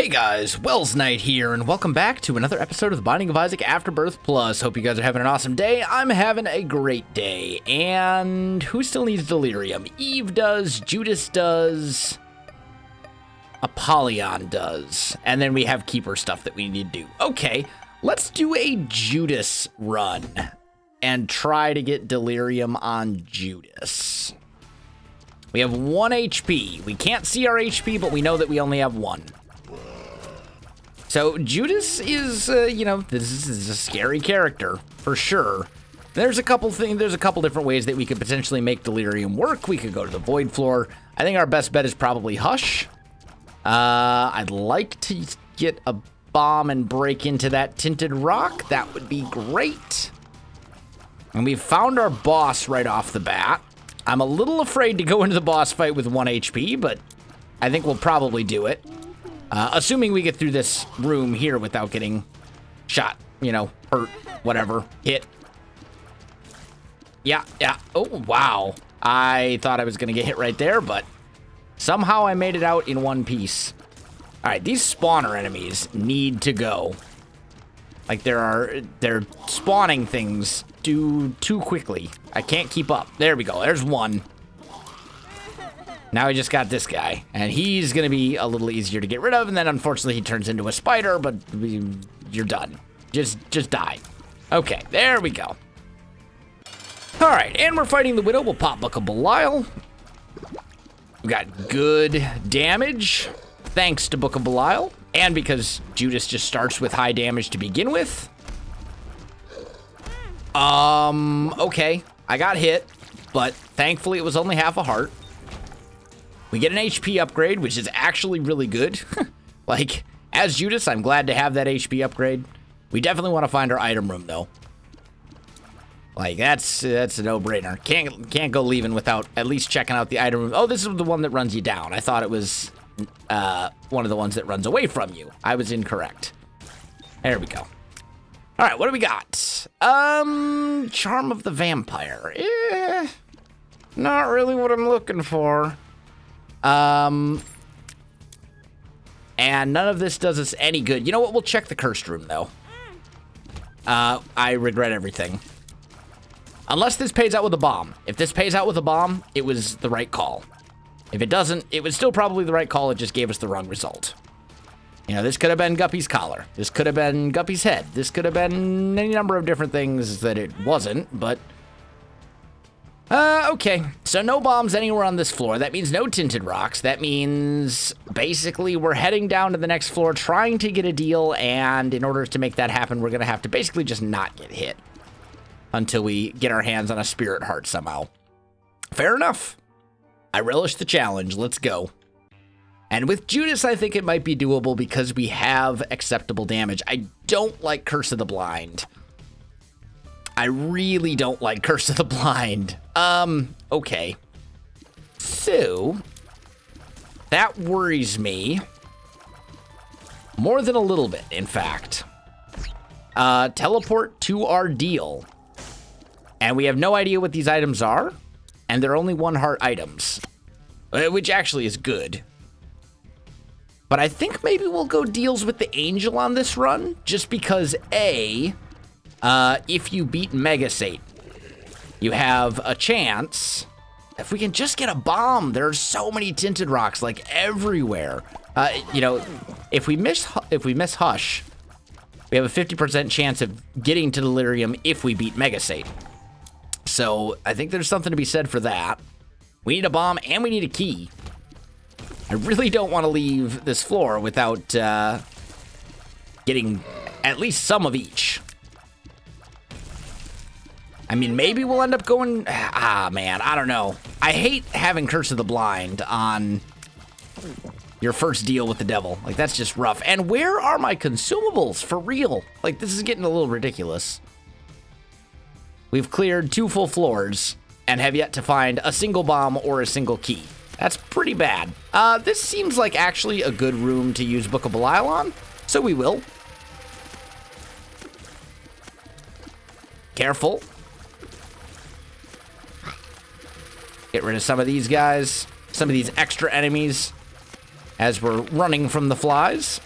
Hey guys, Wells Knight here, and welcome back to another episode of The Binding of Isaac Afterbirth Plus. Hope you guys are having an awesome day. I'm having a great day. And who still needs delirium? Eve does, Judas does, Apollyon does, and then we have keeper stuff that we need to do. Okay, let's do a Judas run and try to get delirium on Judas. We have 1 HP. We can't see our HP, but we know that we only have 1. So Judas is, this is a scary character for sure. There's a couple different ways that we could potentially make delirium work. We could go to the void floor. I think our best bet is probably hush. I'd like to get a bomb and break into that tinted rock. That would be great. And we've found our boss right off the bat. I'm a little afraid to go into the boss fight with 1 HP, but I think we'll probably do it. Assuming we get through this room here without getting shot, hurt, whatever, hit. Yeah. Oh, wow. I thought I was going to get hit right there, but somehow I made it out in one piece. All right, these spawner enemies need to go. Like, they're spawning things too quickly. I can't keep up. There we go. There's one. Now we just got this guy, and he's going to be a little easier to get rid of, and then unfortunately he turns into a spider, but you're done. Just die. Okay, there we go. All right, and we're fighting the Widow. We'll pop Book of Belial. We got good damage, thanks to Book of Belial, and because Judas just starts with high damage to begin with. Okay, I got hit, but thankfully it was only half a heart. We get an HP upgrade, which is actually really good. Like, as Judas, I'm glad to have that HP upgrade. We definitely want to find our item room, though. Like, that's a no-brainer. Can't go leaving without at least checking out the item room. Oh, this is the one that runs you down. I thought it was one of the ones that runs away from you. I was incorrect. There we go. All right, what do we got? Charm of the Vampire. Not really what I'm looking for. And none of this does us any good. You know what? We'll check the cursed room, though. I regret everything. Unless this pays out with a bomb. If this pays out with a bomb, it was the right call. If it doesn't, it was still probably the right call. It just gave us the wrong result. This could have been Guppy's collar. This could have been Guppy's head. This could have been any number of different things that it wasn't, but... okay, so no bombs anywhere on this floor. That means no tinted rocks. That means basically we're heading down to the next floor trying to get a deal, and in order to make that happen, we're going to have to basically just not get hit until we get our hands on a spirit heart somehow. Fair enough. I relish the challenge. Let's go. And with Judas, I think it might be doable because we have acceptable damage. I don't like Curse of the Blind. I really don't like Curse of the Blind. Okay. So, that worries me. More than a little bit, in fact. Teleport to our deal. And we have no idea what these items are. And they're only 1 heart items. Which actually is good. But I think maybe we'll go deals with the angel on this run. Just because, if you beat Mega Satan, you have a chance. If we can just get a bomb, there are so many tinted rocks, like everywhere. If we miss Hush, we have a 50% chance of getting to Delirium if we beat Mega Satan. So I think there's something to be said for that. We need a bomb and we need a key. I really don't want to leave this floor without getting at least some of each. I mean, maybe we'll end up going... man, I don't know. I hate having Curse of the Blind on your first deal with the devil. Like, that's just rough. And where are my consumables? For real. Like, this is getting a little ridiculous. We've cleared 2 full floors and have yet to find a single bomb or a single key. That's pretty bad. This seems like actually a good room to use Book of Belial on, so we will. Careful. Get rid of some of these guys, some of these extra enemies as we're running from the flies.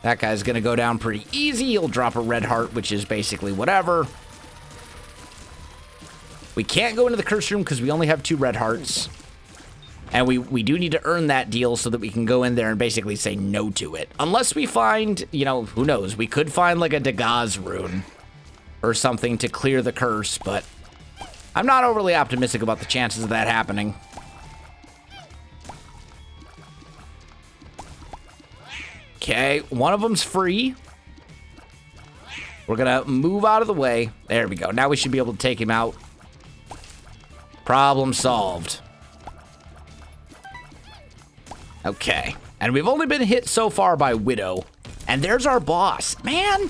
That guy's gonna go down pretty easy. He'll drop a red heart, which is basically whatever. We can't go into the curse room because we only have 2 red hearts. And we do need to earn that deal so that we can go in there and basically say no to it. Unless we find, you know, who knows? We could find like a Dagaz rune or something to clear the curse, but I'm not overly optimistic about the chances of that happening. Okay, one of them's free. We're gonna move out of the way. There we go. Now we should be able to take him out. Problem solved. Okay. And we've only been hit so far by Widow. And there's our boss. Man!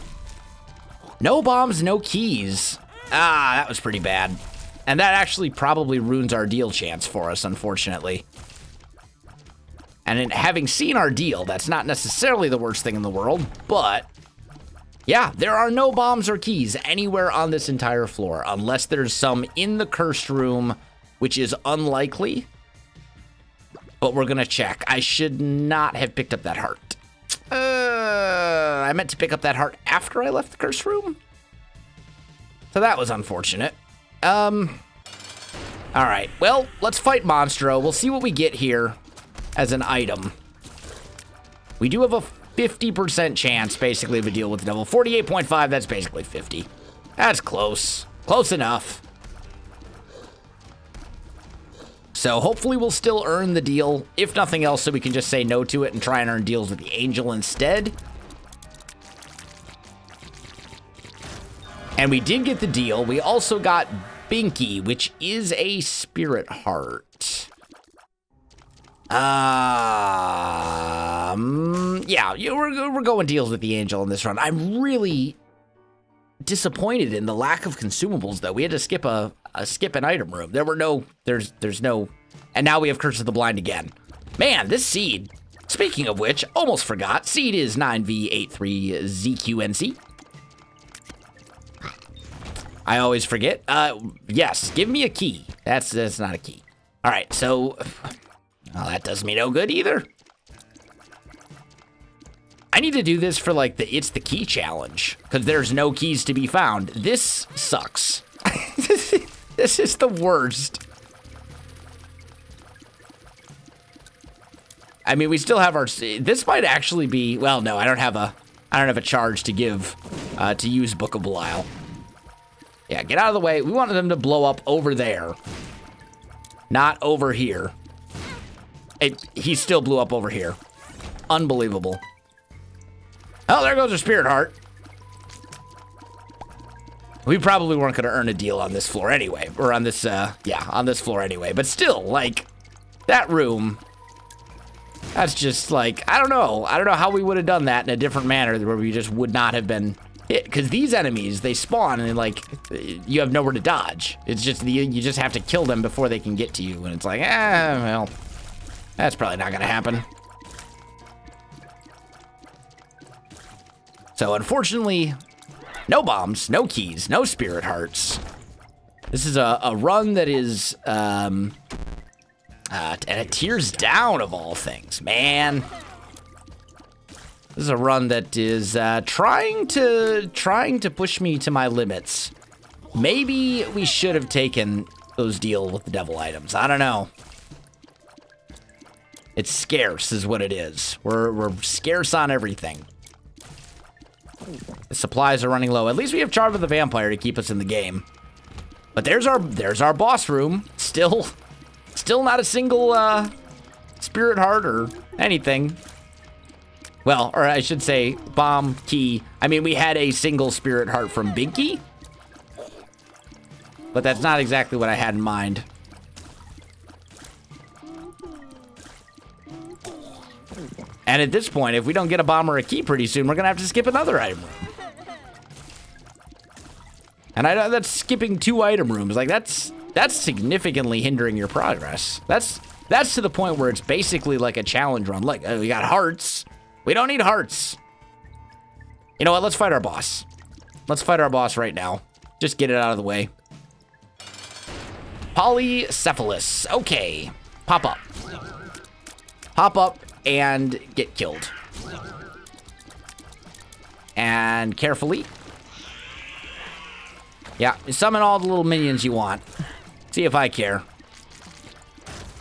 No bombs, no keys. Ah, that was pretty bad. And that actually probably ruins our deal chance for us, unfortunately. And in having seen our deal, that's not necessarily the worst thing in the world, but yeah, there are no bombs or keys anywhere on this entire floor, unless there's some in the cursed room, which is unlikely. But we're gonna check. I should not have picked up that heart. I meant to pick up that heart after I left the cursed room. So that was unfortunate. All right, well, let's fight Monstro. We'll see what we get here as an item. We do have a 50% chance, basically, of a deal with the devil. 48.5, that's basically 50. That's close. Close enough. So hopefully we'll still earn the deal, if nothing else, so we can just say no to it and try and earn deals with the angel instead. And we did get the deal. We also got Binky, which is a spirit heart. Yeah, we're going deals with the angel in this run. I'm really disappointed in the lack of consumables, though. We had to skip skip an item room. There were no, there's no, and now we have Curse of the Blind again. Man, this seed, speaking of which, almost forgot, seed is 9V83ZQNC. I always forget. Yes, give me a key. That's not a key. All right, so, well, that does me no good either. I need to do this for like the It's the Key challenge, because there's no keys to be found. This sucks. This is the worst. I mean, we still have our, this might actually be, well, no, I don't have a charge to give, to use Book of Belial. Yeah, get out of the way. We wanted them to blow up over there, not over here. He still blew up over here. Unbelievable. Oh, there goes our spirit heart. We probably weren't going to earn a deal on this floor anyway, or on this, yeah, on this floor anyway. But still, like, that room, that's just like, I don't know how we would have done that in a different manner where we just would not have been hit. Because these enemies, they spawn and like, you have nowhere to dodge. It's just, you just have to kill them before they can get to you. And it's like, well, that's probably not going to happen. So unfortunately, no bombs, no keys, no spirit hearts. This is a run that is, and it tears down of all things, man. This is a run that is trying to push me to my limits. Maybe we should have taken those deal with the devil items. I don't know. It's scarce, is what it is. We're scarce on everything. The supplies are running low. At least we have Charm of the Vampire to keep us in the game. But there's our boss room. Still not a single spirit heart or anything. Well, or I should say bomb, key. I mean, we had a single spirit heart from Binky. But that's not exactly what I had in mind. And at this point, if we don't get a bomb or a key pretty soon, we're going to have to skip another item room. And I know that's skipping 2 item rooms. Like, that's significantly hindering your progress. That's to the point where it's basically like a challenge run. Like, we got hearts. We don't need hearts. You know what? Let's fight our boss. Let's fight our boss right now. Just get it out of the way. Polycephalus. Okay. Pop up. Pop up and get killed. And carefully. Yeah, summon all the little minions you want. See if I care.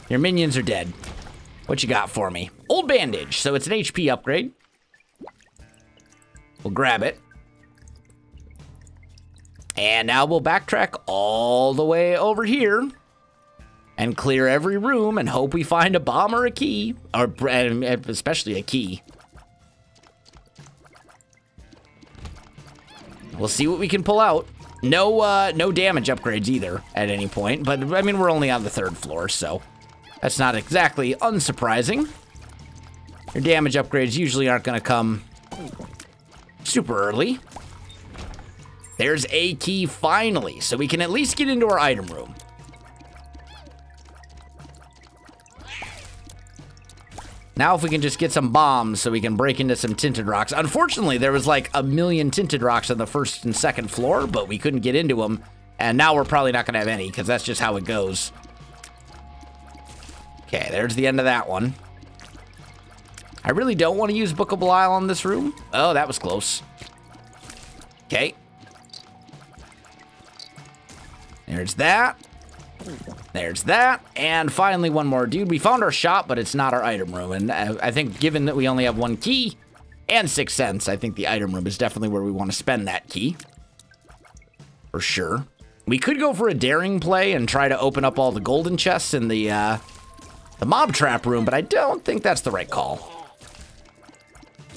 Your minions are dead. What you got for me? Old bandage, so it's an HP upgrade. We'll grab it. And now we'll backtrack all the way over here and clear every room and hope we find a bomb or a key, or especially a key. We'll see what we can pull out. No damage upgrades either at any point, but I mean, we're only on the 3rd floor, so that's not exactly unsurprising. Your damage upgrades usually aren't going to come super early. There's a key finally, so we can at least get into our item room. Now if we can just get some bombs so we can break into some tinted rocks. Unfortunately, there was like a million tinted rocks on the 1st and 2nd floor, but we couldn't get into them. And now we're probably not going to have any, because that's just how it goes. Okay, there's the end of that one. I really don't want to use Book of Belial on this room. Oh, that was close. Okay. There's that. There's that. And finally, one more. Dude, we found our shop, but it's not our item room. And I think given that we only have 1 key and 6 cents, I think the item room is definitely where we want to spend that key. For sure. We could go for a daring play and try to open up all the golden chests in the mob trap room, but I don't think that's the right call.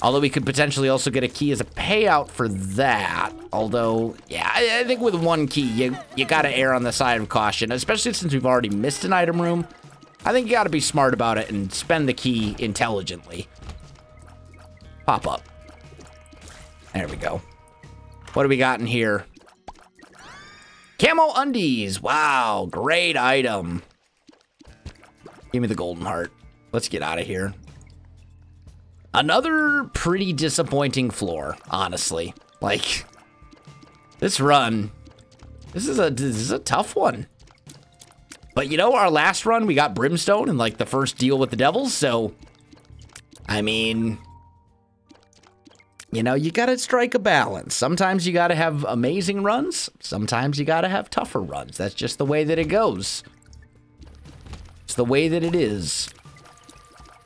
Although we could potentially also get a key as a payout for that. Although, yeah, I think with 1 key, you gotta err on the side of caution, especially since we've already missed an item room. I think you gotta be smart about it and spend the key intelligently. Pop up. There we go. What do we got in here? Camo undies. Wow, great item. Give me the golden heart. Let's get out of here. Another pretty disappointing floor, honestly. Like, this run, this is a tough one. But you know, our last run, we got Brimstone in like the first deal with the devils, so, I mean, you know, you gotta strike a balance. Sometimes you gotta have amazing runs, sometimes you gotta have tougher runs. That's just the way that it goes. It's the way that it is.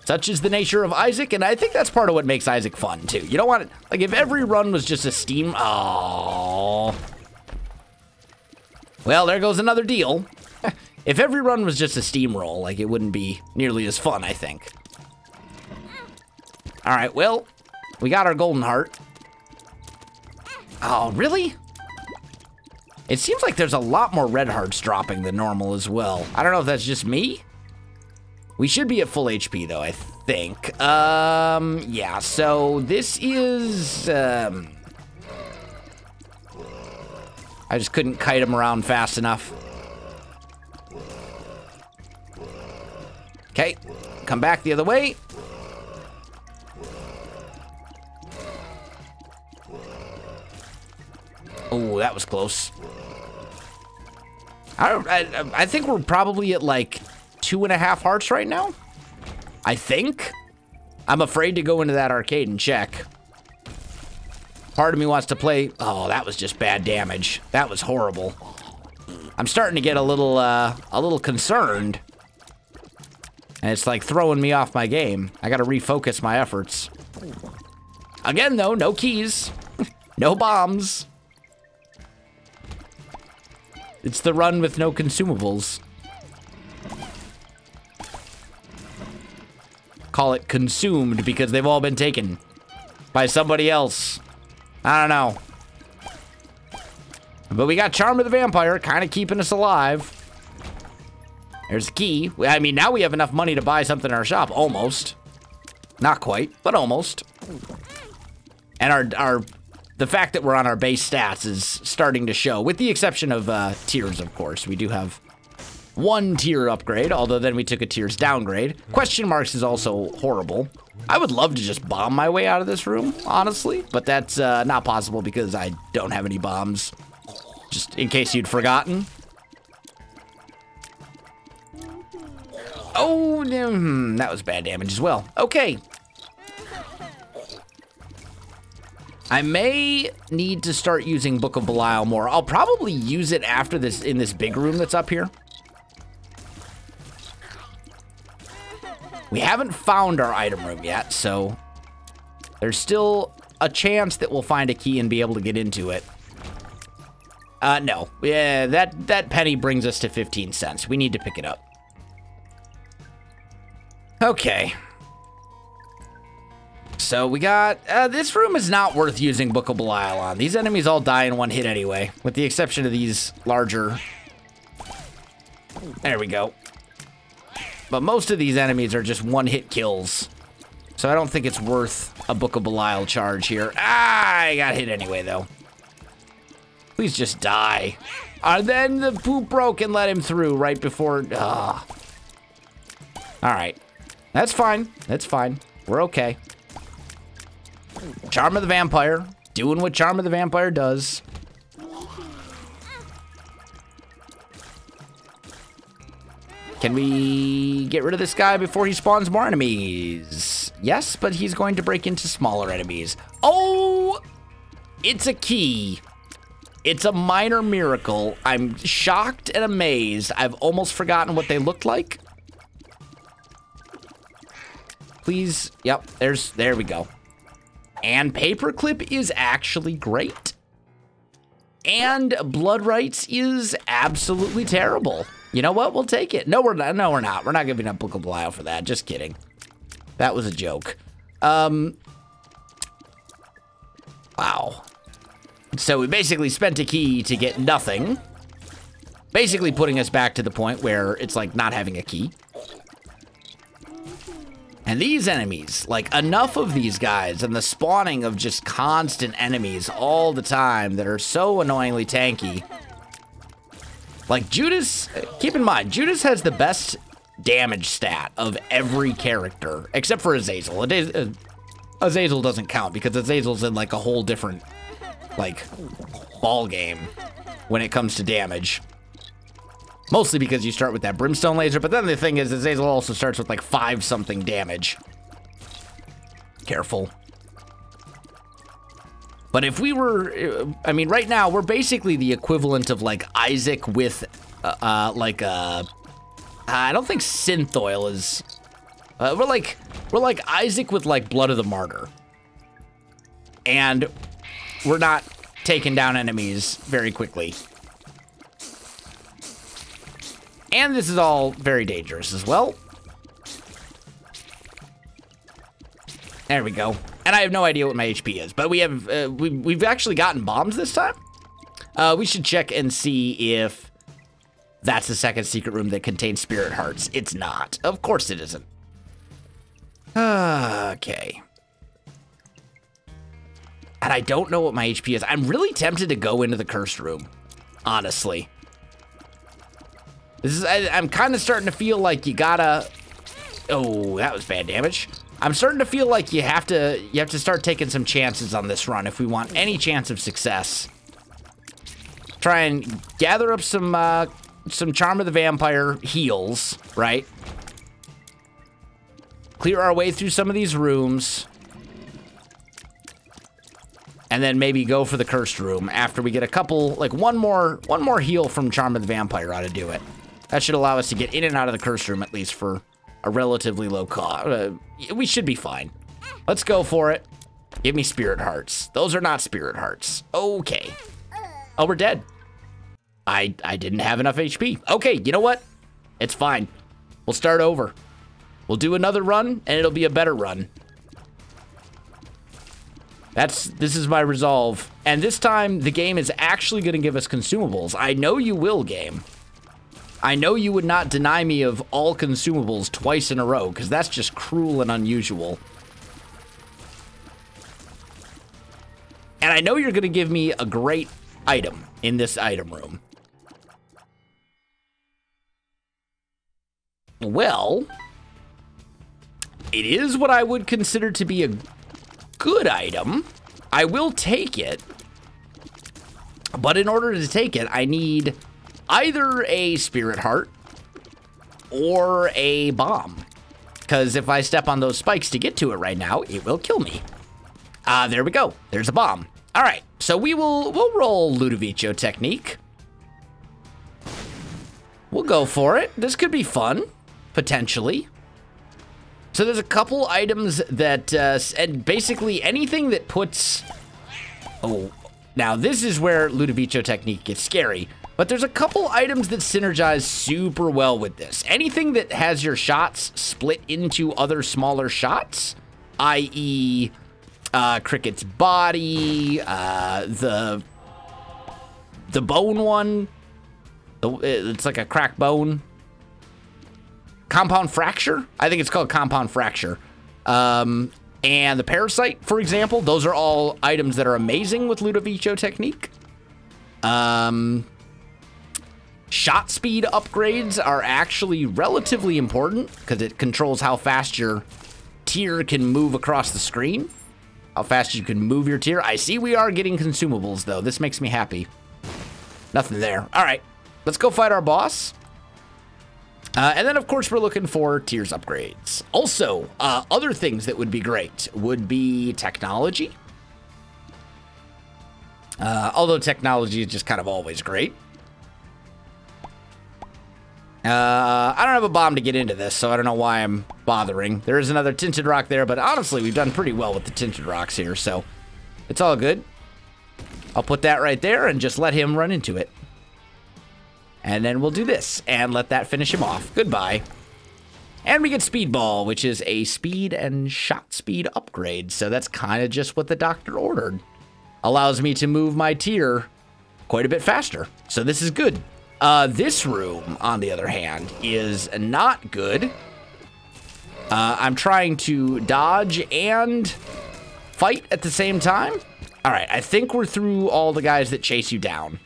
Such is the nature of Isaac, and I think that's part of what makes Isaac fun, too. You don't want it, like, if every run was just a steam... Oh. Well, there goes another deal. If every run was just a steamroll, like, it wouldn't be nearly as fun, I think. All right, well, we got our golden heart. Oh, really? It seems like there's a lot more red hearts dropping than normal as well. I don't know if that's just me. We should be at full HP, though, I think. Yeah, so this is... I just couldn't kite him around fast enough. Okay, come back the other way. Oh, that was close. I think we're probably at, like, 2.5 hearts right now, I think. I'm afraid to go into that arcade and check. Part of me wants to play... Oh, that was just bad damage. That was horrible. I'm starting to get a little concerned. And it's like throwing me off my game. I gotta refocus my efforts. Again, though, no keys. No bombs. It's the run with no consumables. Call it consumed because they've all been taken by somebody else. I don't know. But we got Charm of the Vampire kind of keeping us alive. There's the key. I mean, now we have enough money to buy something in our shop. Almost. Not quite, but almost. And the fact that we're on our base stats is starting to show, with the exception of tiers, of course. We do have 1 tier upgrade, although then we took a tiers downgrade. Question marks is also horrible. I would love to just bomb my way out of this room, honestly, but that's not possible because I don't have any bombs, just in case you'd forgotten. Oh, that was bad damage as well. Okay. I may need to start using Book of Belial more. I'll probably use it after this in this big room that's up here. We haven't found our item room yet, so there's still a chance that we'll find a key and be able to get into it. No. Yeah, that penny brings us to 15 cents. We need to pick it up. Okay. So we got, this room is not worth using Book of Belial on. These enemies all die in one hit anyway, with the exception of these larger. There we go. But most of these enemies are just one-hit kills. So I don't think it's worth a Book of Belial charge here. Ah, I got hit anyway, though. Please just die. Then the poop broke and let him through right before... All right. That's fine. That's fine. We're okay. Charm of the Vampire. Doing what Charm of the Vampire does. Can we get rid of this guy before he spawns more enemies? Yes, but he's going to break into smaller enemies. Oh! It's a key. It's a minor miracle. I'm shocked and amazed. I've almost forgotten what they looked like. Please. Yep, there we go. And Paperclip is actually great. And Blood Rights is absolutely terrible. You know what? We'll take it. No, we're not. No, we're not. We're not giving up Book of Belial for that. Just kidding. That was a joke. Wow. So we basically spent a key to get nothing. Basically putting us back to the point where it's like not having a key. And these enemies, like enough of these guys and the spawning of just constant enemies all the time that are so annoyingly tanky. Like Judas, keep in mind, Judas has the best damage stat of every character, except for Azazel. Azazel doesn't count because Azazel's in like a whole different, like, ball game when it comes to damage. Mostly because you start with that brimstone laser, but then the thing is, Azazel also starts with like 5-something damage. Careful. But if we were, I mean, right now, we're basically the equivalent of like Isaac with, I don't think synth oil is, we're like Isaac with like Blood of the Martyr. And we're not taking down enemies very quickly. And this is all very dangerous as well. There we go. And I have no idea what my HP is, but we have we've actually gotten bombs this time. We should check and see if that's the second secret room that contains spirit hearts. It's not. Of course it isn't. Okay. And I don't know what my HP is. I'm really tempted to go into the cursed room, honestly. This is, I'm kind of starting to feel like you gotta... Oh, that was bad damage. I'm starting to feel like you have to start taking some chances on this run if we want any chance of success. Try and gather up some Charm of the Vampire heals, right? Clear our way through some of these rooms. And then maybe go for the cursed room after we get a couple, like one more heal from Charm of the Vampire ought to do it. That should allow us to get in and out of the cursed room at least for a relatively low cost. We should be fine. Let's go for it. Give me spirit hearts. Those are not spirit hearts. Okay. Oh, we're dead. I didn't have enough HP. Okay, you know what? It's fine. We'll start over. We'll do another run, and it'll be a better run. This is my resolve. And this time, the game is actually going to give us consumables. I know you will, game. I know you would not deny me of all consumables twice in a row, because that's just cruel and unusual. And I know you're going to give me a great item in this item room. Well, it is what I would consider to be a good item. I will take it. But in order to take it, I need either a spirit heart or a bomb. Because if I step on those spikes to get to it right now, it will kill me. There we go. There's a bomb. All right, so we'll roll Ludovico technique. We'll go for it. This could be fun, potentially. So there's a couple items that, and basically anything that puts... Oh, now this is where Ludovico technique gets scary. But there's a couple items that synergize super well with this. Anything that has your shots split into other smaller shots, i.e. Cricket's body, the bone one. It's like a cracked bone. Compound fracture? I think it's called compound fracture. And the parasite, for example, those are all items that are amazing with Ludovico technique. Shot speed upgrades are actually relatively important because it controls how fast your tier can move across the screen. How fast you can move your tier. I see we are getting consumables, though. This makes me happy. Nothing there. All right. Let's go fight our boss. And then, of course, we're looking for tiers upgrades. Also, other things that would be great would be technology. Although technology is just kind of always great. I don't have a bomb to get into this, so I don't know why I'm bothering. There is another tinted rock there, but honestly, we've done pretty well with the tinted rocks here, so it's all good. I'll put that right there and just let him run into it. And then we'll do this and let that finish him off. Goodbye. And we get Speedball, which is a speed and shot speed upgrade. So that's kind of just what the doctor ordered. Allows me to move my tier quite a bit faster. So this is good. This room, on the other hand, is not good. I'm trying to dodge and fight at the same time. All right, I think we're through all the guys that chase you down.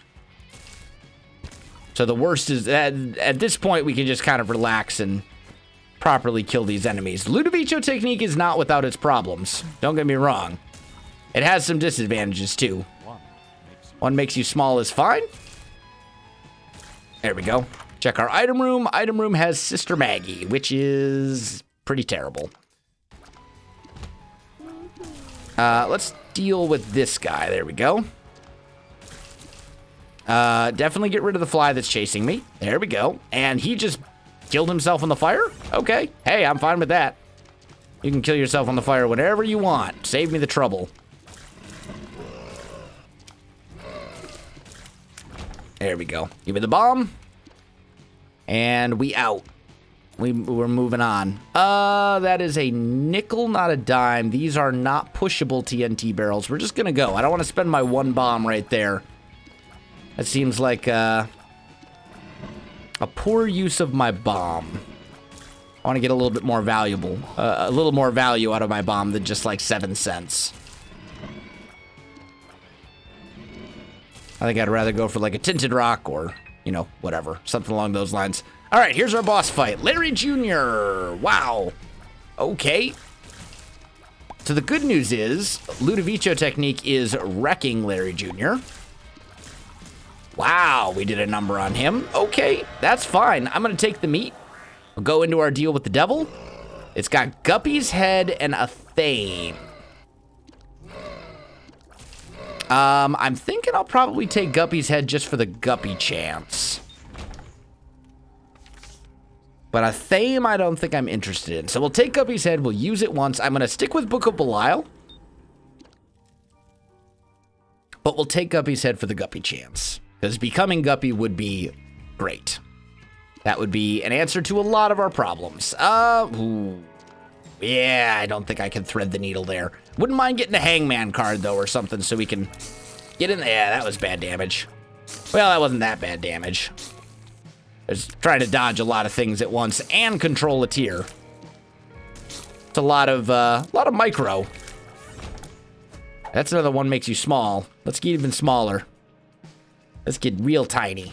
So the worst is, at this point, we can just kind of relax and properly kill these enemies. Ludovico technique is not without its problems. Don't get me wrong. It has some disadvantages, too. One makes you small is fine. There we go. Check our item room. Item room has Sister Maggie, which is pretty terrible. Let's deal with this guy. There we go. Definitely get rid of the fly that's chasing me. There we go. And he just killed himself on the fire? Okay. Hey, I'm fine with that. You can kill yourself on the fire whenever you want. Save me the trouble. There we go. Give me the bomb. And we out. We're moving on. That is a nickel, not a dime. These are not pushable TNT barrels. We're just gonna go. I don't want to spend my one bomb right there. That seems like a poor use of my bomb. I want to get a little bit more valuable, a little more value out of my bomb than just like 7 cents. I think I'd rather go for like a tinted rock or, you know, whatever, something along those lines. All right, here's our boss fight. Larry Jr. Wow. Okay. So the good news is Ludovico technique is wrecking Larry Jr. Wow, we did a number on him. Okay, that's fine. I'm going to take the meat. We'll go into our deal with the devil. It's got Guppy's head and a thane. I'm thinking I'll probably take Guppy's head just for the Guppy chance. But a thane, I don't think I'm interested in. So we'll take Guppy's head. We'll use it once. I'm going to stick with Book of Belial. But we'll take Guppy's head for the Guppy chance. Because becoming Guppy would be great. That would be an answer to a lot of our problems. Ooh. Yeah, I don't think I can thread the needle there. Wouldn't mind getting a hangman card, though, or something, so we can get in there. Yeah, that was bad damage. Well, that wasn't that bad damage. I was trying to dodge a lot of things at once and control a tier. It's a lot of micro. That's another one makes you small. Let's get even smaller. Let's get real tiny.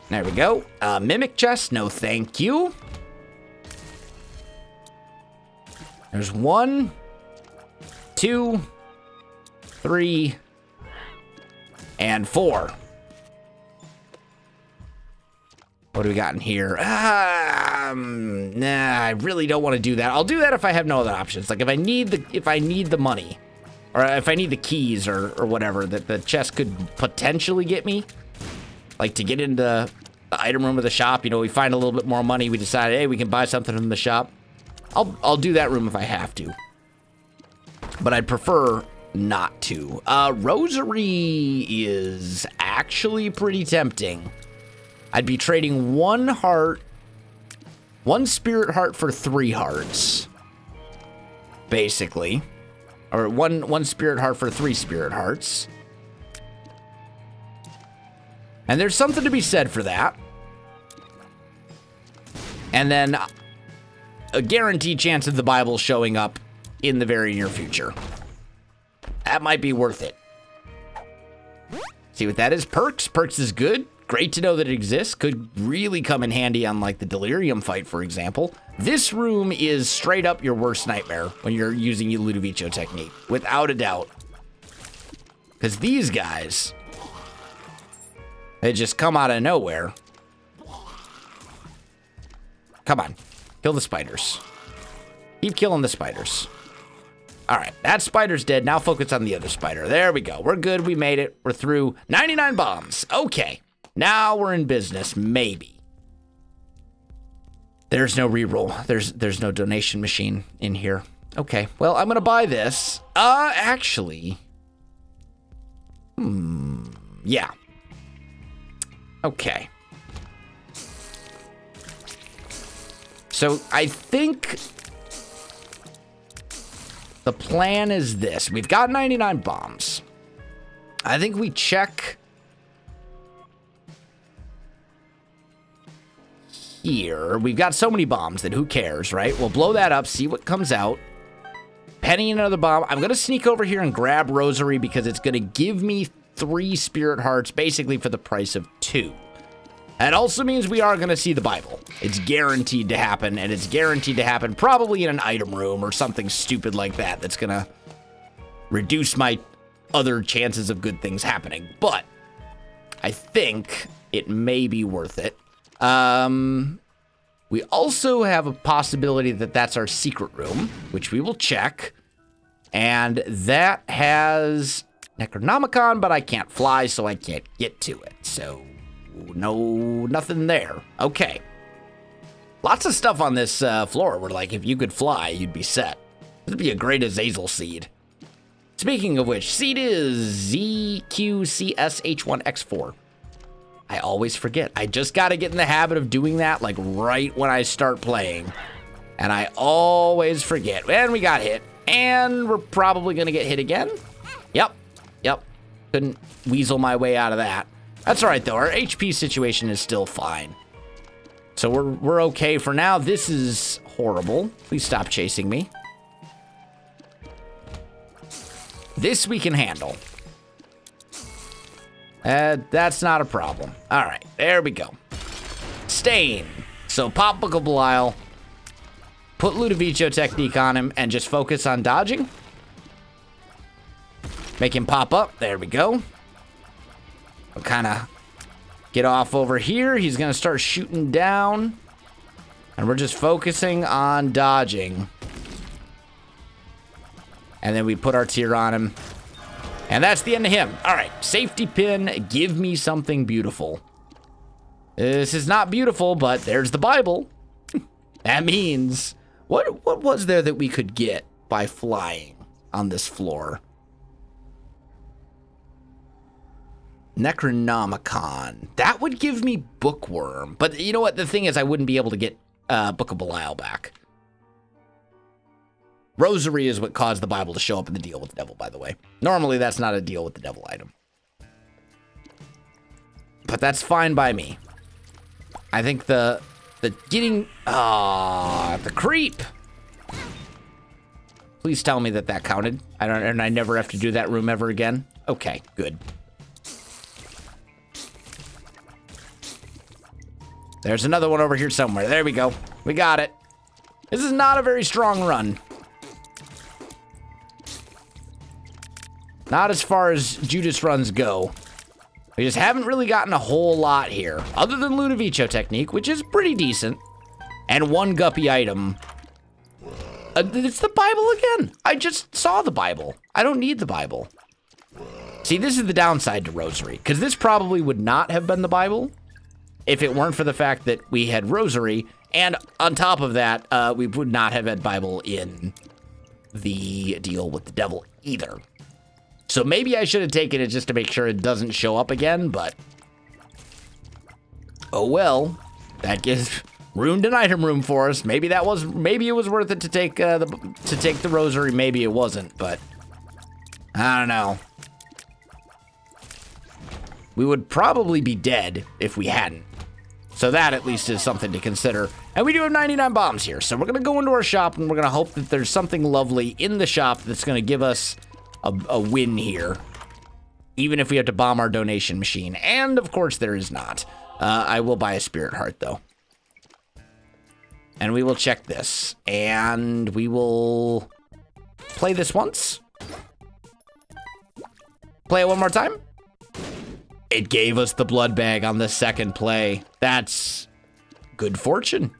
There we go. Mimic chest, no thank you. There's 1, 2, 3, and 4. What What do we got in here? Nah, I really don't want to do that. I'll do that if I have no other options. Like if I need the money, or if I need the keys or whatever that the chest could potentially get me, like to get into the item room of the shop. You know, we find a little bit more money. We decide, hey, we can buy something from the shop. I'll do that room if I have to, but I'd prefer not to. Rosary is actually pretty tempting. I'd be trading one spirit heart for 3 hearts, basically, or one spirit heart for 3 spirit hearts. And there's something to be said for that. And then a guaranteed chance of the Bible showing up in the very near future. That might be worth it. See what that is? Perks. Perks is good. Great to know that it exists. Could really come in handy on like the delirium fight, for example. This room is straight up your worst nightmare when you're using your Ludovico technique, without a doubt. Because these guys, they just come out of nowhere. Come on. Kill the spiders. Keep killing the spiders. All right, that spider's dead. Now focus on the other spider. There we go. We're good. We made it. We're through 99 bombs. Okay. Now we're in business, maybe. There's no reroll. There's no donation machine in here. Okay, well, I'm gonna buy this. Actually. Yeah. Okay. So I think the plan is this. We've got 99 bombs. I think we check here. We've got so many bombs that who cares, right? We'll blow that up, see what comes out. Penny another bomb. I'm going to sneak over here and grab Rosary because it's going to give me 3 spirit hearts basically for the price of 2. That also means we are going to see the Bible. It's guaranteed to happen, and it's guaranteed to happen probably in an item room or something stupid like that that's going to reduce my other chances of good things happening. But I think it may be worth it. We also have a possibility that that's our secret room, which we will check. And that has Necronomicon, but I can't fly, so I can't get to it. So nothing there. Okay. Lots of stuff on this floor where, like, if you could fly, you'd be set. This would be a great Azazel seed. Speaking of which, seed is ZQCSH1X4. I always forget. I just got to get in the habit of doing that, like, right when I start playing. And I always forget. And we got hit. And we're probably going to get hit again. Yep. Couldn't weasel my way out of that. That's all right, though. Our HP situation is still fine. So we're okay for now. This is horrible. Please stop chasing me. This we can handle. That's not a problem. All right, there we go. Stain. So pop Book of Belial, put Ludovico technique on him, and just focus on dodging. Make him pop up. There we go. We'll kind of get off over here. He's going to start shooting down. And we're just focusing on dodging. And then we put our tier on him. And that's the end of him. All right, safety pin, give me something beautiful. This is not beautiful, but there's the Bible. That means, what was there that we could get by flying on this floor? Necronomicon. That would give me Bookworm. But you know what? The thing is, I wouldn't be able to get Book of Belial back. Rosary is what caused the Bible to show up in the deal with the devil, by the way. Normally, that's not a deal with the devil item. But that's fine by me. I think the getting... the creep! Please tell me that that counted. And I never have to do that room ever again. Okay, good. There's another one over here somewhere. There we go. We got it. This is not a very strong run. Not as far as Judas runs go. We just haven't really gotten a whole lot here, other than Ludovico technique, which is pretty decent, and one guppy item. It's the Bible again. I just saw the Bible. I don't need the Bible. See, this is the downside to Rosary, because this probably would not have been the Bible if it weren't for the fact that we had Rosary, and on top of that, we would not have had Bible in the deal with the devil either. So maybe I should have taken it just to make sure it doesn't show up again, but oh well. That gives ruined an item room for us. Maybe it was worth it to take the Rosary. Maybe it wasn't, but I don't know. We would probably be dead if we hadn't. So that at least is something to consider. And we do have 99 bombs here. So we're going to go into our shop and we're going to hope that there's something lovely in the shop that's going to give us a win here. Even if we have to bomb our donation machine. And of course there is not. I will buy a spirit heart though. And we will check this. And we will play this once. Play it one more time. It gave us the blood bag on the second play. That's good fortune.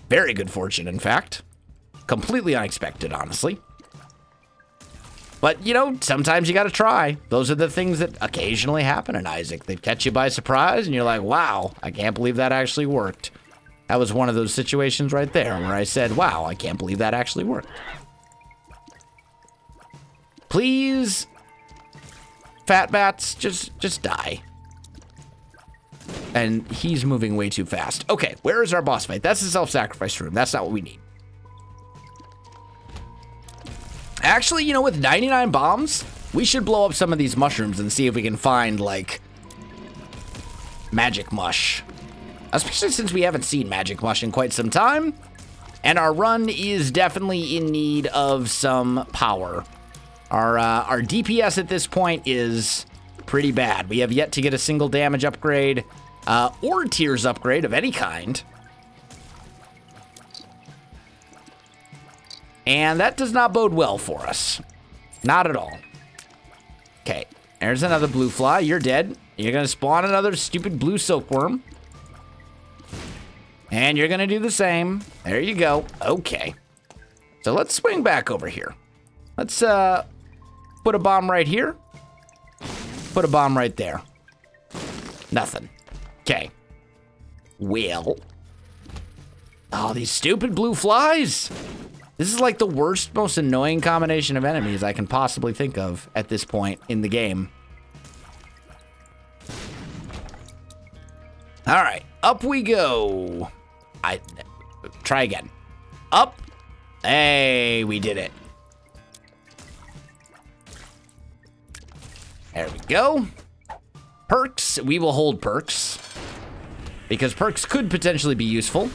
Very good fortune, in fact. Completely unexpected, honestly. But, you know, sometimes you gotta try. Those are the things that occasionally happen in Isaac. They catch you by surprise, and you're like, wow, I can't believe that actually worked. That was one of those situations right there where I said, wow, I can't believe that actually worked. Please, fat bats, just die. And he's moving way too fast. Okay, where is our boss fight? That's the self-sacrifice room. That's not what we need. Actually, you know, with 99 bombs, we should blow up some of these mushrooms and see if we can find, like, magic mush. Especially since we haven't seen magic mush in quite some time. And our run is definitely in need of some power. Our DPS at this point is pretty bad. We have yet to get a single damage upgrade or tears upgrade of any kind. And that does not bode well for us. Not at all. Okay, there's another blue fly. You're dead. You're going to spawn another stupid blue silkworm. And you're going to do the same. There you go. Okay. So let's swing back over here. Let's put a bomb right here. Put a bomb right there. Nothing. Okay. Well. Oh, these stupid blue flies. This is like the worst, most annoying combination of enemies I can possibly think of at this point in the game. All right, up we go. Try again. Up. Hey, we did it. There we go. Perks, we will hold perks. Because perks could potentially be useful.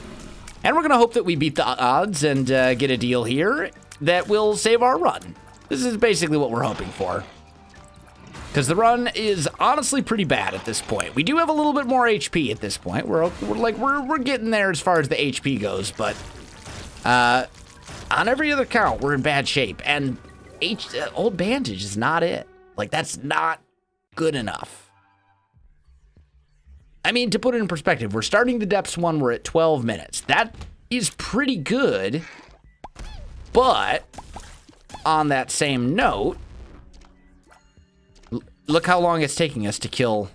And we're going to hope that we beat the odds and get a deal here that will save our run. This is basically what we're hoping for. Because the run is honestly pretty bad at this point. We do have a little bit more HP at this point. We're getting there as far as the HP goes, but on every other count, we're in bad shape. And old bandage is not it. Like, that's not good enough. I mean, to put it in perspective, we're starting the depths one, we're at 12 minutes. That is pretty good, but on that same note, look how long it's taking us to kill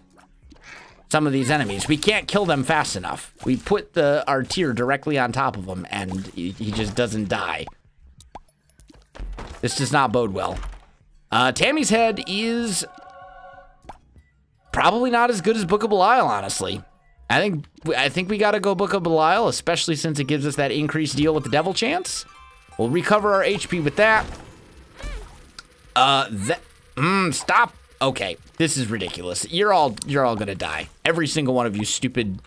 some of these enemies. We can't kill them fast enough. We put our tier directly on top of him, and he just doesn't die. This does not bode well. Tammy's head is probably not as good as Book of Belial, honestly. I think we gotta go Book of Belial, especially since it gives us that increased deal with the devil chance. We'll recover our HP with that. Stop. Okay, this is ridiculous. You're all gonna die. Every single one of you stupid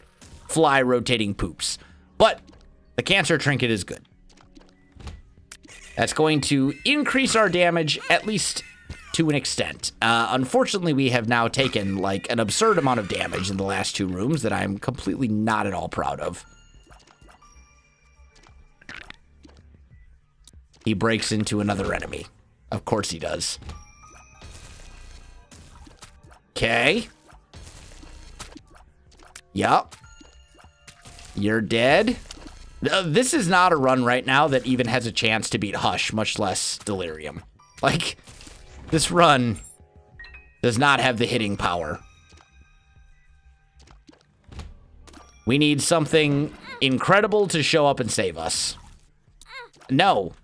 fly rotating poops. But the cancer trinket is good. That's going to increase our damage, at least to an extent. Unfortunately, we have now taken like an absurd amount of damage in the last two rooms that I'm completely not at all proud of. He breaks into another enemy. Of course he does. Okay. Yup. You're dead. This is not a run right now that even has a chance to beat Hush, much less Delirium. Like, this run does not have the hitting power. We need something incredible to show up and save us. No.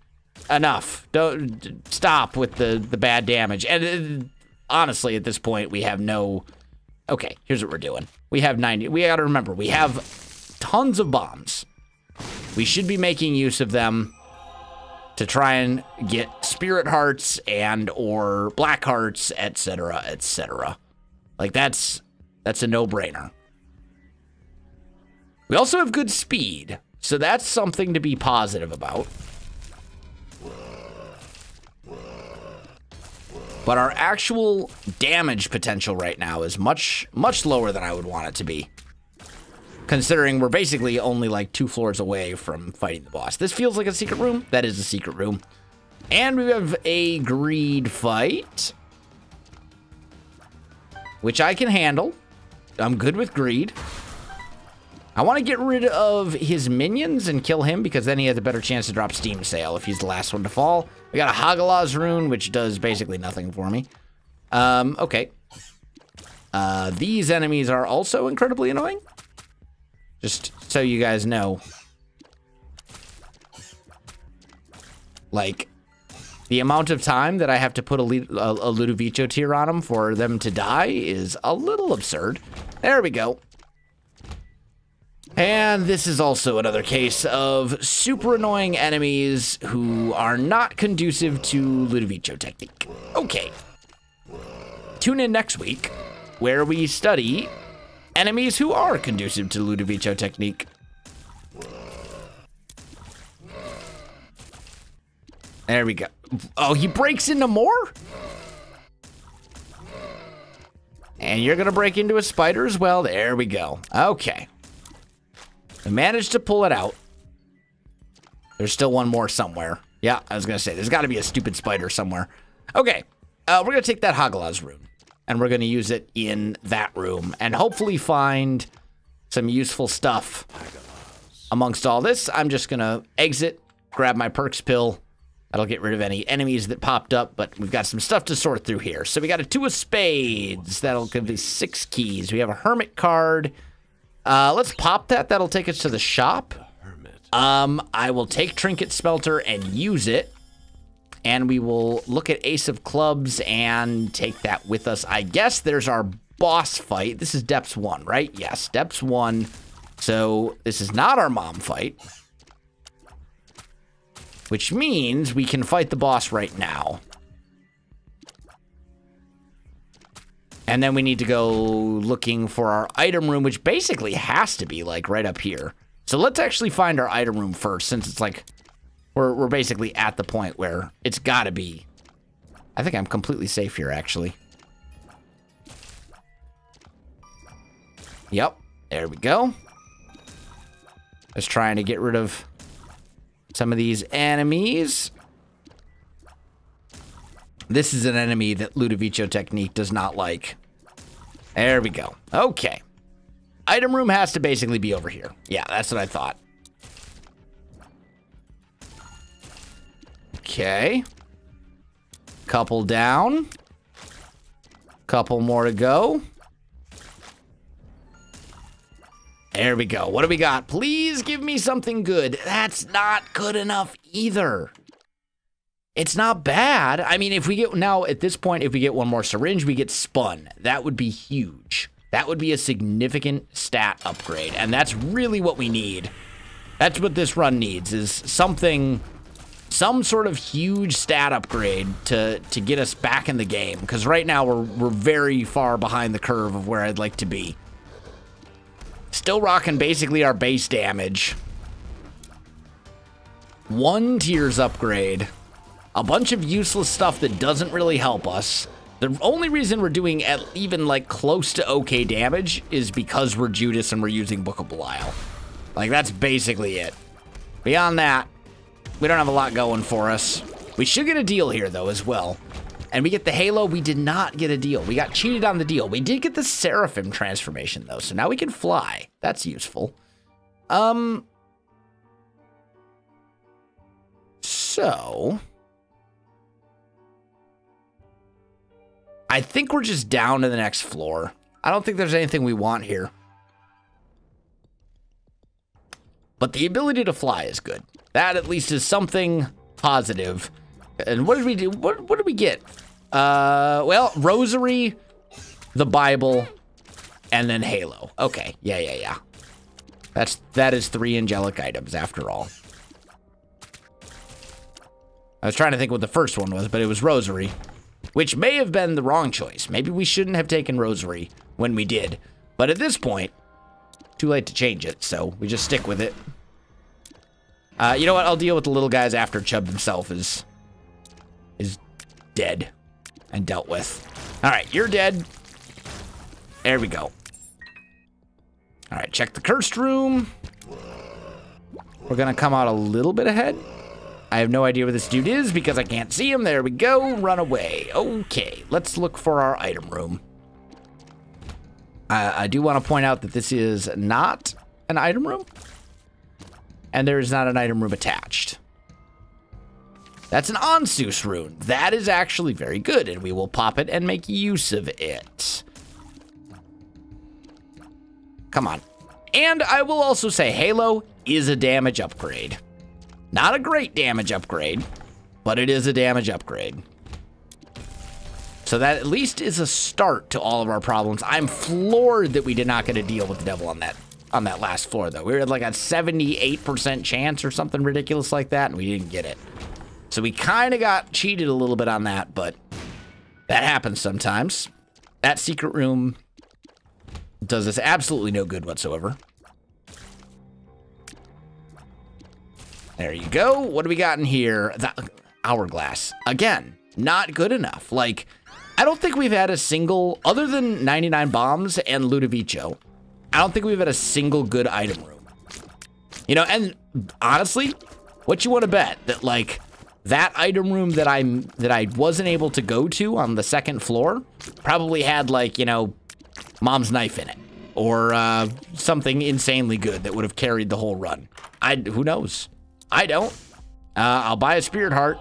Enough. Don't stop with the bad damage. And honestly, at this point, we have no... Okay, here's what we're doing. We have 90... We gotta remember, we have tons of bombs. We should be making use of them to try and get spirit hearts and or black hearts, etc., etc. Like, that's a no-brainer. We also have good speed, so that's something to be positive about. But our actual damage potential right now is much, much lower than I would want it to be. Considering we're basically only like 2 floors away from fighting the boss. This feels like a secret room. That is a secret room. And we have a greed fight, which I can handle. I'm good with greed. I want to get rid of his minions and kill him because then he has a better chance to drop Steam Sale if he's the last one to fall. We got a Hagalaz rune, which does basically nothing for me. Okay. These enemies are also incredibly annoying. Just so you guys know. Like, the amount of time that I have to put a Ludovico tier on them for them to die is a little absurd. There we go. And this is also another case of super annoying enemies who are not conducive to Ludovico technique. Okay. Tune in next week, where we study enemies who are conducive to Ludovico technique. There we go. Oh, he breaks into more? And you're gonna break into a spider as well. There we go. Okay. I managed to pull it out. There's still one more somewhere. Yeah, I was gonna say, there's gotta be a stupid spider somewhere. Okay, we're gonna take that Hagalaz rune, and we're gonna use it in that room, and hopefully find some useful stuff. Amongst all this, I'm just gonna exit, grab my perks pill. That'll get rid of any enemies that popped up, but we've got some stuff to sort through here. So we got a 2 of spades. That'll give us 6 keys. We have a hermit card. Let's pop that. That'll take us to the shop. I will take Trinket Smelter and use it. And we will look at Ace of Clubs and take that with us. I guess there's our boss fight. This is Depths 1, right? Yes, Depths 1. So this is not our mom fight. Which means we can fight the boss right now. And then we need to go looking for our item room, which basically has to be like right up here. So let's actually find our item room first, since it's like we're basically at the point where it's gotta be. I think I'm completely safe here, actually. Yep, there we go. Just trying to get rid of some of these enemies. This is an enemy that Ludovico technique does not like. There we go. Okay. Item room has to basically be over here. Yeah, that's what I thought. Okay. Couple down. Couple more to go. There we go. What do we got? Please give me something good. That's not good enough either. It's not bad. I mean, if we get, now at this point, if we get one more syringe, we get spun. That would be huge. That would be a significant stat upgrade. And that's really what we need. That's what this run needs, is something, some sort of huge stat upgrade to get us back in the game. Because right now we're very far behind the curve of where I'd like to be. Still rocking basically our base damage. 1 tiers upgrade. A bunch of useless stuff that doesn't really help us. The only reason we're doing at even like close to okay damage is because we're Judas and we're using Book of Belial. Like, that's basically it. Beyond that, we don't have a lot going for us. We should get a deal here though as well. And we get the Halo. We did not get a deal. We got cheated on the deal. We did get the Seraphim transformation, though. So now we can fly. That's useful. So I think we're just down to the next floor. I don't think there's anything we want here. But the ability to fly is good. That at least is something positive. And what did we do? What did we get? Well, Rosary, the Bible, and then Halo. Okay, yeah. That is 3 angelic items after all. I was trying to think what the first one was, but it was Rosary, which may have been the wrong choice. Maybe we shouldn't have taken Rosary when we did. But at this point, too late to change it, so we just stick with it. You know what? I'll deal with the little guys after Chubb himself is dead and dealt with. All right, you're dead. There we go. All right, check the cursed room. We're gonna come out a little bit ahead. I have no idea where this dude is because I can't see him. There we go. Run away. Okay, let's look for our item room. I do want to point out that this is not an item room. And there is not an item room attached. That's an Onsus rune. That is actually very good, and we will pop it and make use of it. Come on. And I will also say Halo is a damage upgrade. Not a great damage upgrade, but it is a damage upgrade. So that at least is a start to all of our problems. I'm floored that we did not get a deal with the devil on that last floor, though. We were at like a 78% chance or something ridiculous like that, and we didn't get it. So we kind of got cheated a little bit on that, but that happens sometimes. That secret room does us absolutely no good whatsoever. There you go. What do we got in here? The hourglass. Again, not good enough. Like, I don't think we've had a single, other than 99 bombs and Ludovico, I don't think we've had a single good item room. You know, and honestly, what you want to bet that, like, that item room that I wasn't able to go to on the second floor probably had, like, you know, mom's knife in it, or something insanely good that would have carried the whole run. Who knows? I don't. I'll buy a spirit heart.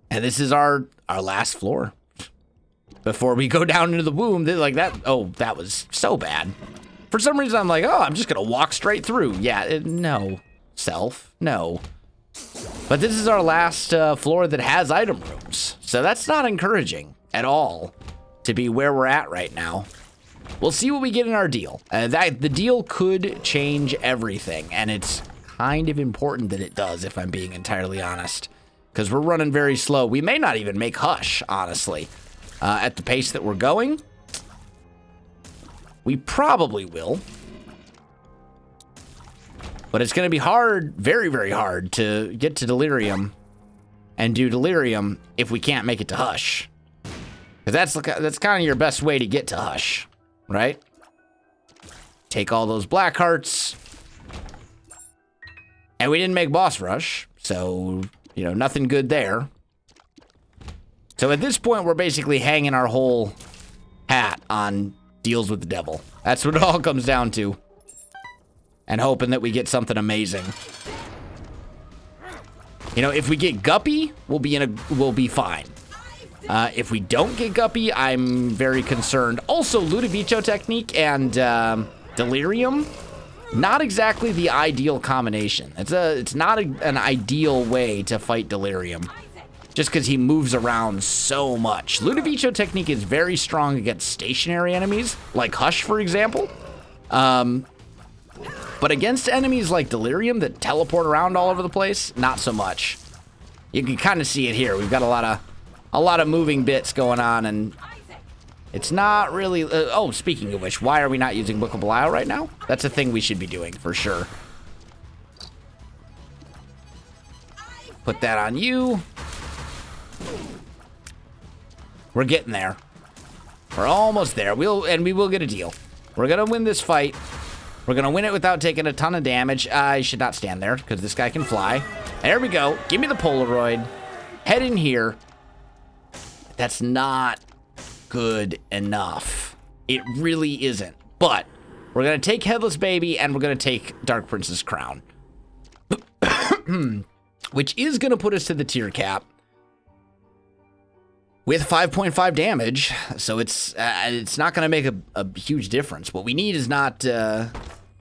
And this is our last floor. Before we go down into the womb, like that. Oh, that was so bad. For some reason, I'm like, oh, I'm just gonna walk straight through. Yeah, no, self, no. But this is our last floor that has item rooms. So that's not encouraging at all to be where we're at right now. We'll see what we get in our deal. The deal could change everything, and it's kind of important that it does, if I'm being entirely honest, because we're running very slow. We may not even make Hush, honestly, at the pace that we're going. We probably will, but it's going to be hard, very, very hard, to get to Delirium and do Delirium if we can't make it to Hush, because that's kind of your best way to get to Hush. Right? Take all those black hearts. And we didn't make boss rush, so, you know, nothing good there. So at this point, we're basically hanging our whole hat on deals with the devil. That's what it all comes down to. And hoping that we get something amazing. You know, if we get Guppy, we'll be fine. If we don't get Guppy, I'm very concerned. Also, Ludovico technique and Delirium, not exactly the ideal combination. It's not an ideal way to fight Delirium, just because he moves around so much. Ludovico technique is very strong against stationary enemies, like Hush, for example. But against enemies like Delirium that teleport around all over the place, not so much. You can kind of see it here. We've got a lot of moving bits going on, and it's not really... oh, speaking of which, why are we not using Book of Belial right now? That's a thing we should be doing, for sure. Put that on you. We're getting there. We're almost there. We will get a deal. We're going to win this fight. We're going to win it without taking a ton of damage. I should not stand there, because this guy can fly. There we go. Give me the Polaroid. head in here. That's not good enough. It really isn't. But we're going to take Headless Baby and we're going to take Dark Prince's Crown. Which is going to put us to the tier cap with 5.5 damage. So it's not going to make a huge difference. What we need is not...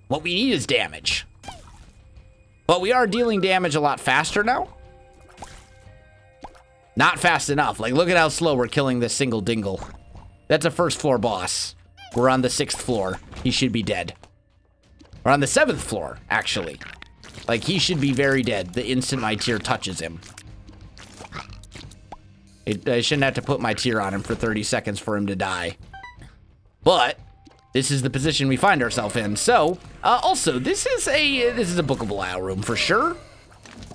what we need is damage. But we are dealing damage a lot faster now. Not fast enough. Like, look at how slow we're killing this single dingle. That's a first floor boss. We're on the 6th floor. He should be dead. We're on the 7th floor, actually. Like, he should be very dead the instant my tear touches him. I shouldn't have to put my tear on him for 30 seconds for him to die. But this is the position we find ourselves in. So, also, this is a bookable isle room for sure.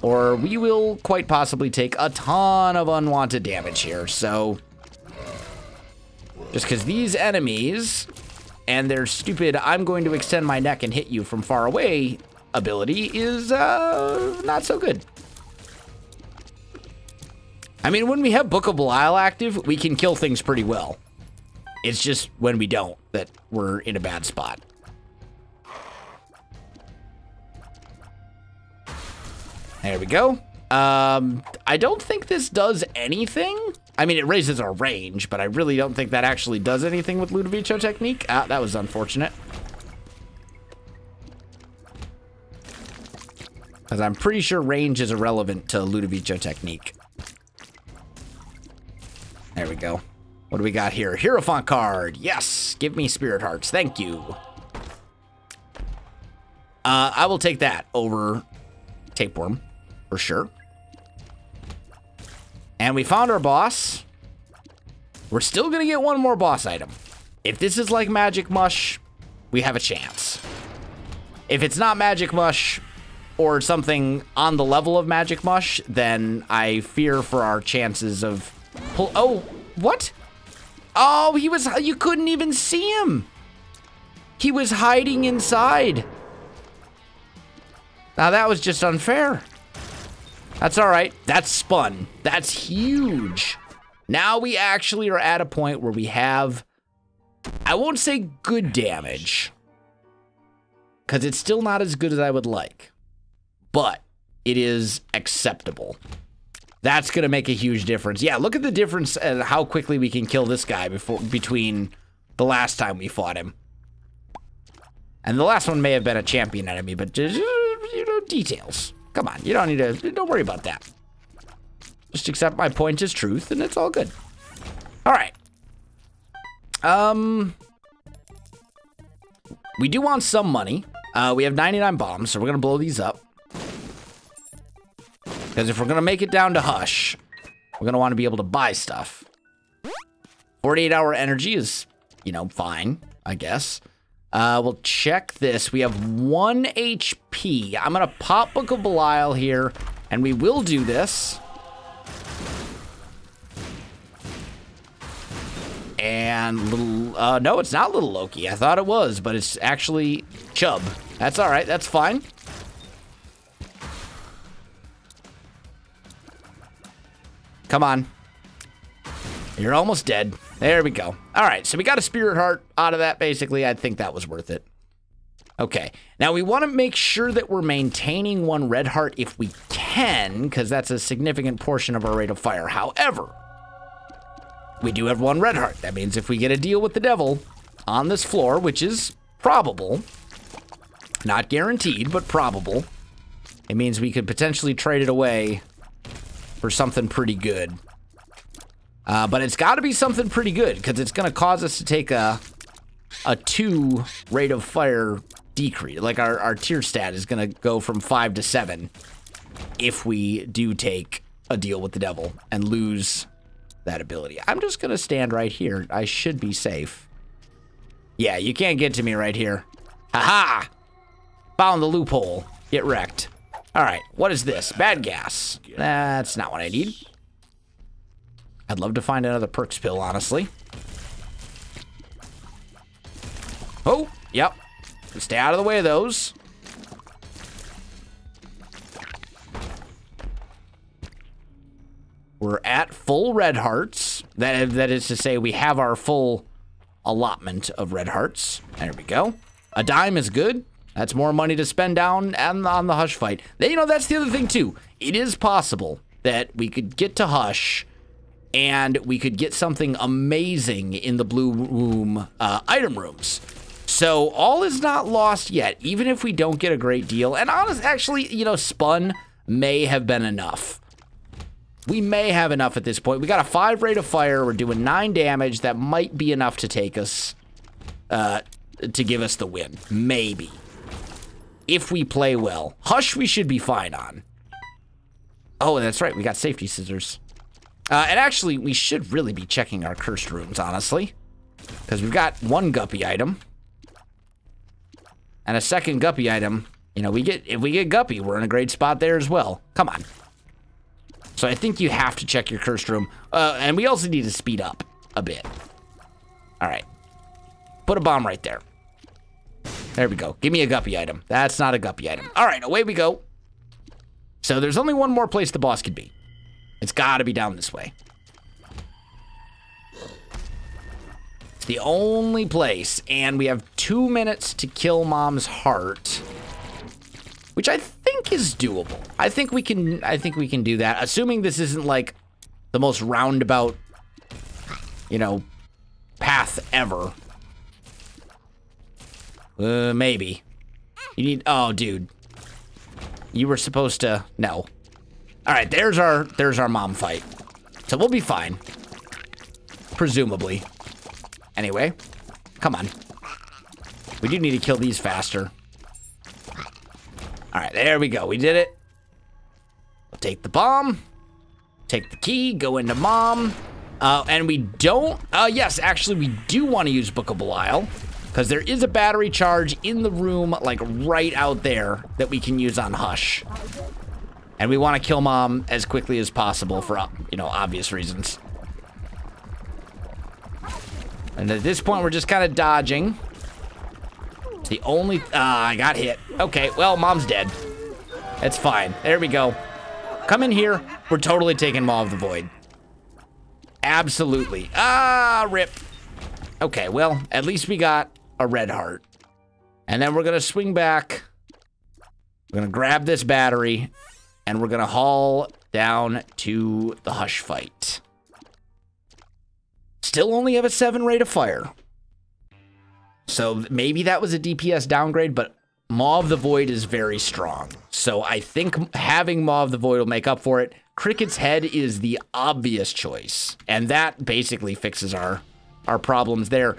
Or we will quite possibly take a ton of unwanted damage here. So, just because these enemies and their stupid I'm going to extend my neck and hit you from far away ability is not so good. I mean, when we have Bookable Isle active, we can kill things pretty well. It's just when we don't that we're in a bad spot. There we go. I don't think this does anything. I mean, it raises our range, but I really don't think that actually does anything with Ludovico technique. Ah, that was unfortunate. Because I'm pretty sure range is irrelevant to Ludovico technique. There we go. What do we got here? Hierophant card. Yes. Give me Spirit Hearts. Thank you. I will take that over Tapeworm for sure. And we found our boss. We're still going to get one more boss item. If this is like Magic Mush, we have a chance. If it's not Magic Mush or something on the level of Magic Mush, then I fear for our chances of... Oh, what? Oh, he was... You couldn't even see him. He was hiding inside. Now, that was just unfair. That's all right. That's spun. That's huge. Now we actually are at a point where we have... I won't say good damage, because it's still not as good as I would like. But it is acceptable. That's going to make a huge difference. Yeah, look at the difference and how quickly we can kill this guy between the last time we fought him. And the last one may have been a champion enemy, but just, you know, details. Come on, you don't need to, don't worry about that. Just accept my point as truth, and it's all good. All right. We do want some money. We have 99 bombs, so we're going to blow these up. Because if we're going to make it down to Hush, we're going to want to be able to buy stuff. 48-hour energy is, you know, fine, I guess. We'll check this. We have 1 HP. I'm going to pop Book of Belial here, and we will do this. And little, no, it's not Little Loki. I thought it was, but it's actually Chubb. That's all right. That's fine. Come on. You're almost dead. There we go. All right, so we got a Spirit Heart out of that, basically. I think that was worth it. Okay, now we want to make sure that we're maintaining 1 Red Heart if we can, because that's a significant portion of our rate of fire. However, we do have 1 Red Heart. That means if we get a deal with the devil on this floor, which is probable, not guaranteed, but probable, it means we could potentially trade it away for something pretty good. But it's got to be something pretty good, because it's going to cause us to take a 2 rate of fire decrease. Like our tier stat is going to go from 5 to 7 if we do take a deal with the devil and lose that ability. I'm just going to stand right here. I should be safe. Yeah, you can't get to me right here. Ha-ha! Found the loophole. Get wrecked. All right, what is this? Bad gas. That's not what I need. I'd love to find another perks pill, honestly. Oh, yep. Stay out of the way of those. We're at full red hearts. That is to say, we have our full allotment of red hearts. There we go. A dime is good. That's more money to spend down on the Hush fight. You know, that's the other thing, too. It is possible that we could get to Hush and we could get something amazing in the blue room item rooms. So all is not lost yet, even if we don't get a great deal. And actually, you know, Spun may have been enough. We may have enough at this point. We got a 5 rate of fire. We're doing 9 damage. That might be enough to take us, to give us the win. Maybe. If we play well. Hush we should be fine on. Oh, that's right. We got safety scissors. And actually, we should really be checking our cursed rooms, honestly. Because we've got 1 guppy item. And a 2nd guppy item. You know, if we get guppy, we're in a great spot there as well. Come on. So I think you have to check your cursed room. And we also need to speed up a bit. All right. Put a bomb right there. There we go. Give me a guppy item. That's not a guppy item. All right, away we go. So there's only one more place the boss could be. It's got to be down this way. It's the only place, and we have 2 minutes to kill Mom's heart, which I think is doable. I think we can do that, assuming this isn't like the most roundabout, you know, path ever. Maybe. You need, oh, dude. You were supposed to, no. All right, there's our mom fight. So we'll be fine. Presumably. Anyway, come on. We do need to kill these faster. All right, there we go. We did it. We'll take the bomb. Take the key, go into Mom. And we don't, yes, actually we do want to use Book of Belial. Because there is a battery charge in the room, like right out there, that we can use on Hush. And we want to kill Mom as quickly as possible for, you know, obvious reasons. And at this point, we're just kind of dodging. It's the only, I got hit. Okay, well, Mom's dead. That's fine. There we go. Come in here. We're totally taking Maw of the Void. Absolutely. Rip. Okay, well, at least we got a red heart. And then we're gonna swing back. We're gonna grab this battery, and we're gonna haul down to the Hush fight. Still only have a 7 rate of fire. So maybe that was a DPS downgrade, but Maw of the Void is very strong. So I think having Maw of the Void will make up for it. Cricket's Head is the obvious choice, and that basically fixes our problems there.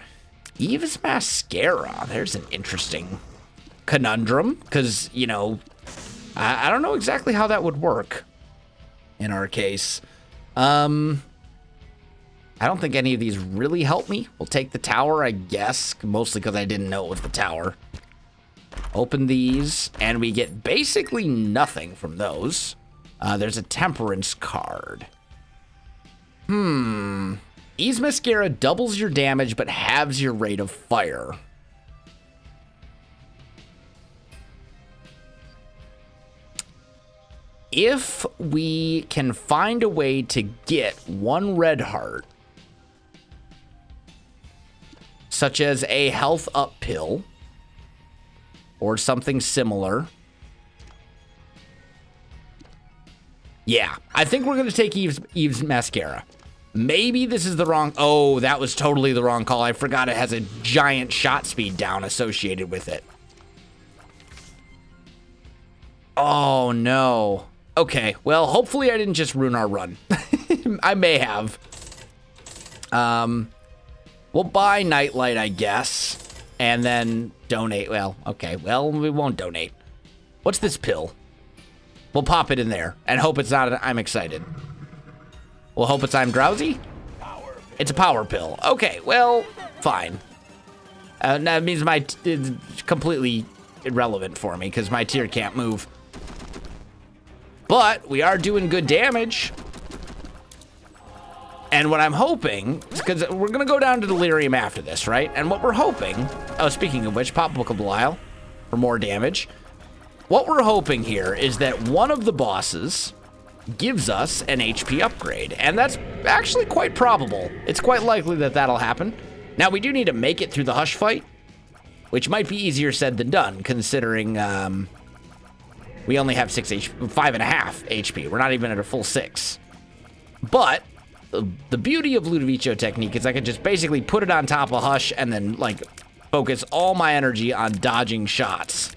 Eve's Mascara, there's an interesting conundrum, because, you know, I don't know exactly how that would work in our case. I don't think any of these really help me. We'll take the tower, I guess, mostly because I didn't know it was the tower. Open these, and we get basically nothing from those. There's a Temperance card. Eve's Mascara doubles your damage, but halves your rate of fire. If we can find a way to get 1 red heart, such as a health up pill, or something similar. Yeah, I think we're going to take Eve's Mascara. Maybe this is the wrong... Oh, that was totally the wrong call. I forgot it has a giant shot speed down associated with it. Oh, no. Okay, well, hopefully I didn't just ruin our run. I may have. We'll buy Nightlight, I guess. And then donate. Well, okay. Well, we won't donate. What's this pill? We'll pop it in there and hope it's not I'm excited. We'll hope it's I'm drowsy. It's a power pill. Okay, well, fine. That means it's completely irrelevant for me because my tier can't move. But we are doing good damage. And what I'm hoping, because we're going to go down to Delirium after this, right? And what we're hoping, oh, speaking of which, pop Book of Belial for more damage. What we're hoping here is that one of the bosses gives us an HP upgrade. And that's actually quite probable. It's quite likely that that'll happen. Now, we do need to make it through the Hush fight, which might be easier said than done, considering we only have 5.5 HP. We're not even at a full 6. But the beauty of Ludovico technique is I can just basically put it on top of Hush and then, like, focus all my energy on dodging shots.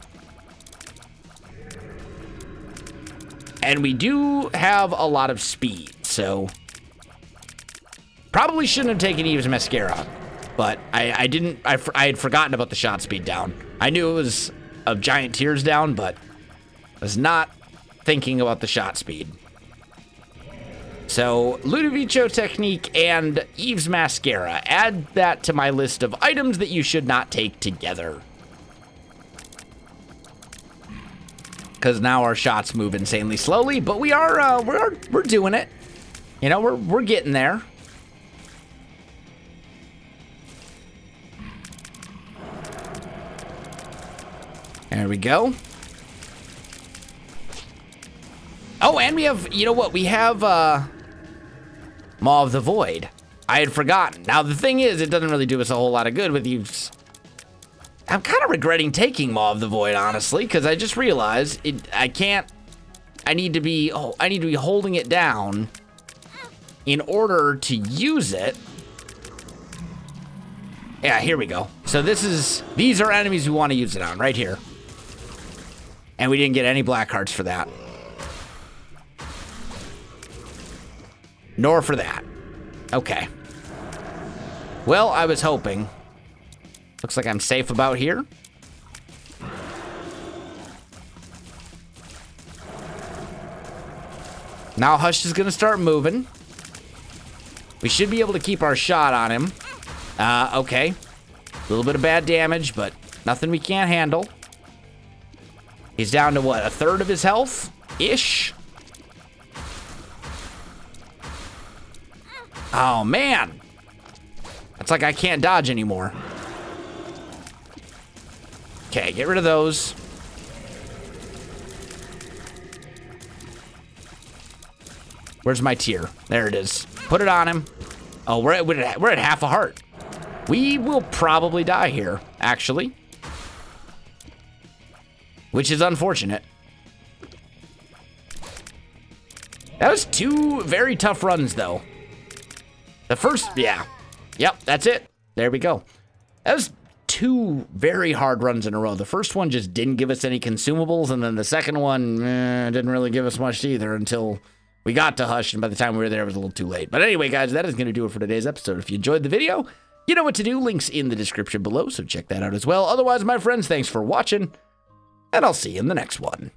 And we do have a lot of speed, so probably shouldn't have taken Eve's Mascara, but I had forgotten about the shot speed down. I knew it was a giant tears down, but I was not thinking about the shot speed. So, Ludovico technique and Eve's Mascara. Add that to my list of items that you should not take together. Because now our shots move insanely slowly, but we are, we're doing it. You know, we're getting there. There we go. Oh, and we have, you know what, we have, Maw of the Void. I had forgotten. Now, the thing is, it doesn't really do us a whole lot of good with Eve's. I'm kind of regretting taking Maw of the Void, honestly, because I just realized I need to be holding it down in order to use it. Yeah, here we go. So these are enemies we want to use it on, right here. And we didn't get any black hearts for that. Nor for that. Okay. Well, I was hoping. Looks like I'm safe about here. Now Hush is going to start moving. We should be able to keep our shot on him. Okay. A little bit of bad damage, but nothing we can't handle. He's down to, what, a third of his health-ish? Oh, man. It's like I can't dodge anymore. Okay, get rid of those. Where's my tear? There it is. Put it on him. Oh, we're at half a heart. We will probably die here, actually. Which is unfortunate. That was 2 very tough runs, though. The first, yeah. Yep, that's it. There we go. That was 2 very hard runs in a row. The first one just didn't give us any consumables, and then the second one didn't really give us much either until we got to Hush, and by the time we were there, it was a little too late. But anyway, guys, that is going to do it for today's episode. If you enjoyed the video, you know what to do. Links in the description below, so check that out as well. Otherwise, my friends, thanks for watching, and I'll see you in the next one.